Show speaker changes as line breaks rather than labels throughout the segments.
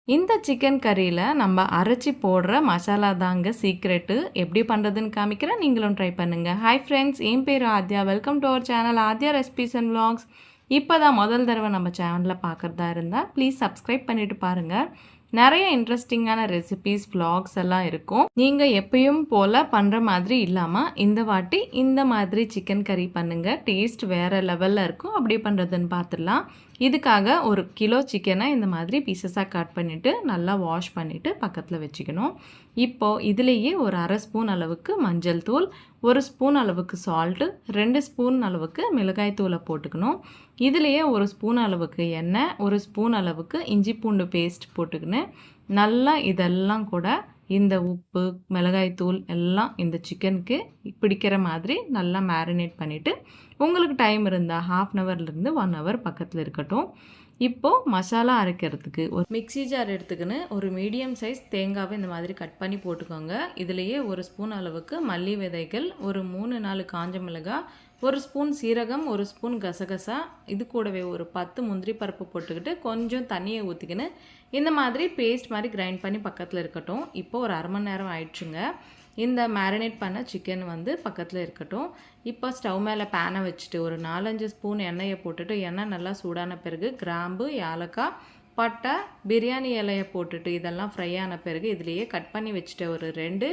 இந்த சிக்கன் கறியில் நம்ம அரைச்சி போடுற மசாலா தாங்க சீக்ரெட்டு. எப்படி பண்ணுறதுன்னு காமிக்கிறேன், நீங்களும் ட்ரை பண்ணுங்கள். ஹாய் ஃப்ரெண்ட்ஸ், என் பேர் Aadhya. Welcome to our channel Aadhya recipes and vlogs. இப்போ தான் முதல் தடவை நம்ம சேனலில் பார்க்குறதா இருந்தால் ப்ளீஸ் சப்ஸ்கிரைப் பண்ணிவிட்டு பாருங்கள். நிறைய இன்ட்ரெஸ்டிங்கான ரெசிபீஸ் vlogs எல்லாம் இருக்கும். நீங்கள் எப்பயும் போல் பண்ணுற மாதிரி இல்லாமல் இந்த வாட்டி இந்த மாதிரி சிக்கன் கறி பண்ணுங்கள். டேஸ்ட் வேறு லெவலில் இருக்கும். அப்படி பண்ணுறதுன்னு பார்த்துடலாம். இதுக்காக ஒரு கிலோ சிக்கனை இந்த மாதிரி பீசஸாக கட் பண்ணிவிட்டு நல்லா வாஷ் பண்ணிவிட்டு பக்கத்தில் வச்சுக்கணும். இப்போது இதுலேயே ஒரு அரை ஸ்பூன் அளவுக்கு மஞ்சள் தூள், ஒரு ஸ்பூன் அளவுக்கு சால்ட்டு, 2 ஸ்பூன் அளவுக்கு மிளகாய் தூளை போட்டுக்கணும். இதுலேயே ஒரு ஸ்பூன் அளவுக்கு எண்ணெய், ஒரு ஸ்பூன் அளவுக்கு இஞ்சி பூண்டு பேஸ்ட் போட்டுக்கின்னு நல்லா இதெல்லாம் கூட இந்த உப்பு மிளகாய் தூள் எல்லாம் இந்த சிக்கனுக்கு பிடிக்கிற மாதிரி நல்லா மேரினேட் பண்ணிவிட்டு உங்களுக்கு டைம் இருந்தால் 1/2 ஹவர்லேருந்து 1 ஹவர் பக்கத்தில் இருக்கட்டும். இப்போது மசாலா அரைக்கிறதுக்கு ஒரு மிக்ஸி ஜார் எடுத்துக்கின்னு ஒரு மீடியம் சைஸ் தேங்காவை இந்த மாதிரி கட் பண்ணி போட்டுக்கோங்க. இதுலேயே ஒரு ஸ்பூன் அளவுக்கு மல்லி விதைகள், ஒரு 3-4 காஞ்ச மிளகாய், ஒரு ஸ்பூன் சீரகம், ஒரு ஸ்பூன் கசகசா, இது கூடவே ஒரு 10 முந்திரி பருப்பு போட்டுக்கிட்டு கொஞ்சம் தண்ணியை ஊற்றிக்கின்னு இந்த மாதிரி பேஸ்ட் மாதிரி கிரைண்ட் பண்ணி பக்கத்தில் இருக்கட்டும். இப்போது ஒரு 1/2 மணி நேரம் ஆயிடுச்சுங்க. இந்த மேரினேட் பண்ண சிக்கன் பக்கத்தில் இருக்கட்டும். இப்போ ஸ்டவ் மேலே பேனை வச்சுட்டு ஒரு 4-5 ஸ்பூன் எண்ணெயை போட்டுட்டு எண்ணெய் நல்லா சூடான பிறகு கிராம்பு, ஏலக்காய், பட்டை, பிரியாணி இலையை போட்டுட்டு இதெல்லாம் ஃப்ரை ஆன பிறகு இதுலேயே கட் பண்ணி வச்சுட்டு ஒரு 2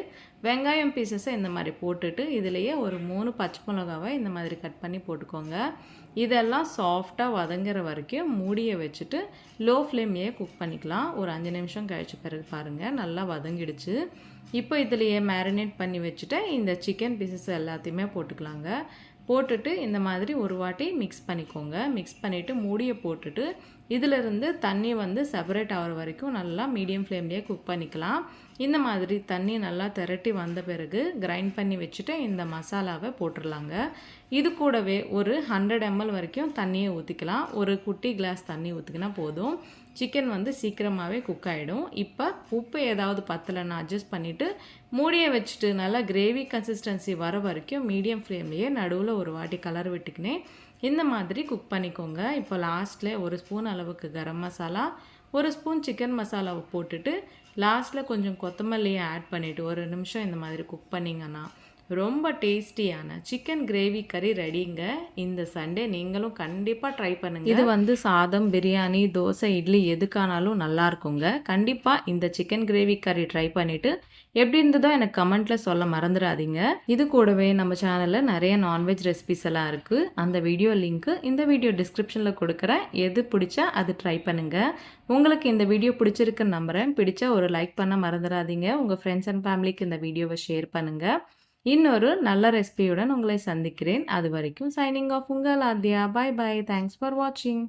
வெங்காயம் பீசஸை இந்த மாதிரி போட்டுட்டு இதுலேயே ஒரு 3 பச்சை மிளகாவை இந்த மாதிரி கட் பண்ணி போட்டுக்கோங்க. இதெல்லாம் சாஃப்டாக வதங்குற வரைக்கும் மூடியை வச்சுட்டு லோ ஃப்ளேம்லேயே குக் பண்ணிக்கலாம். ஒரு 5 நிமிஷம் கழிச்ச பிறகு பாருங்கள் நல்லா வதங்கிடுச்சு. இப்போ இதுலேயே மேரினேட் பண்ணி வச்சுட்டு இந்த சிக்கன் பீசஸ் எல்லாத்தையுமே போட்டுக்கலாங்க. போட்டுட்டு இந்த மாதிரி ஒரு வாட்டி மிக்ஸ் பண்ணிக்கோங்க. மிக்ஸ் பண்ணிவிட்டு மூடியை போட்டுட்டு இதிலிருந்து தண்ணி செப்பரேட் ஆகிற வரைக்கும் நல்லா மீடியம் ஃப்ளேம்லேயே குக் பண்ணிக்கலாம். இந்த மாதிரி தண்ணி நல்லா திரட்டி வந்த பிறகு கிரைண்ட் பண்ணி வச்சுட்டு இந்த மசாலாவை போட்டுடலாங்க. இது கூடவே ஒரு 100 ml வரைக்கும் தண்ணியை ஊற்றிக்கலாம். ஒரு குட்டி கிளாஸ் தண்ணி ஊற்றிக்கினா போதும். சிக்கன் சீக்கிரமாகவே குக் ஆகிடும். இப்போ உப்பு ஏதாவது பத்தலைன்னா அட்ஜஸ்ட் பண்ணிவிட்டு மூடியை வச்சுட்டு நல்லா கிரேவி கன்சிஸ்டன்சி வர வரைக்கும் மீடியம் ஃப்ளேம்லேயே நடுவில் ஒரு வாட்டி கலர் விட்டுக்கினே இந்த மாதிரி குக் பண்ணிக்கோங்க. இப்போ லாஸ்ட்டில் ஒரு ஸ்பூன் அளவுக்கு கரம் மசாலா, ஒரு ஸ்பூன் சிக்கன் மசாலாவை போட்டுட்டு லாஸ்ட்டில் கொஞ்சம் கொத்தமல்லியை ஆட் பண்ணிவிட்டு ஒரு நிமிஷம் இந்த மாதிரி குக் பண்ணிங்கன்னா ரொம்ப டேஸ்டியான சிக்கன் கிரேவி கறி ரெடிங்க. இந்த சண்டே நீங்களும் கண்டிப்பாக ட்ரை பண்ணுங்கள். இது சாதம், பிரியாணி, தோசை, இட்லி எதுக்கானாலும் நல்லா இருக்குங்க. கண்டிப்பாக இந்த சிக்கன் கிரேவி கறி ட்ரை பண்ணிவிட்டு எப்படி இருந்ததோ எனக்கு கமெண்ட்டில் சொல்ல மறந்துடாதீங்க. இது கூடவே நம்ம சேனலில் நிறைய நான்வெஜ் ரெசிபிஸ் எல்லாம் இருக்குது. அந்த வீடியோ லிங்க்கு இந்த வீடியோ டிஸ்கிரிப்ஷனில் கொடுக்குறேன். எது பிடிச்சா அது ட்ரை பண்ணுங்கள். உங்களுக்கு இந்த வீடியோ பிடிச்சிருக்குன்னு நம்புகிறேன். பிடிச்சா ஒரு லைக் பண்ண மறந்துடாதீங்க. உங்கள் ஃப்ரெண்ட்ஸ் அண்ட் ஃபேமிலிக்கு இந்த வீடியோவை ஷேர் பண்ணுங்கள். இன்னொரு நல்ல ரெசிபியுடன் உங்களை சந்திக்கிறேன். அது வரைக்கும் சைனிங் ஆஃப் உங்கள் Aadhya. Bye bye. Thanks for வாட்சிங்.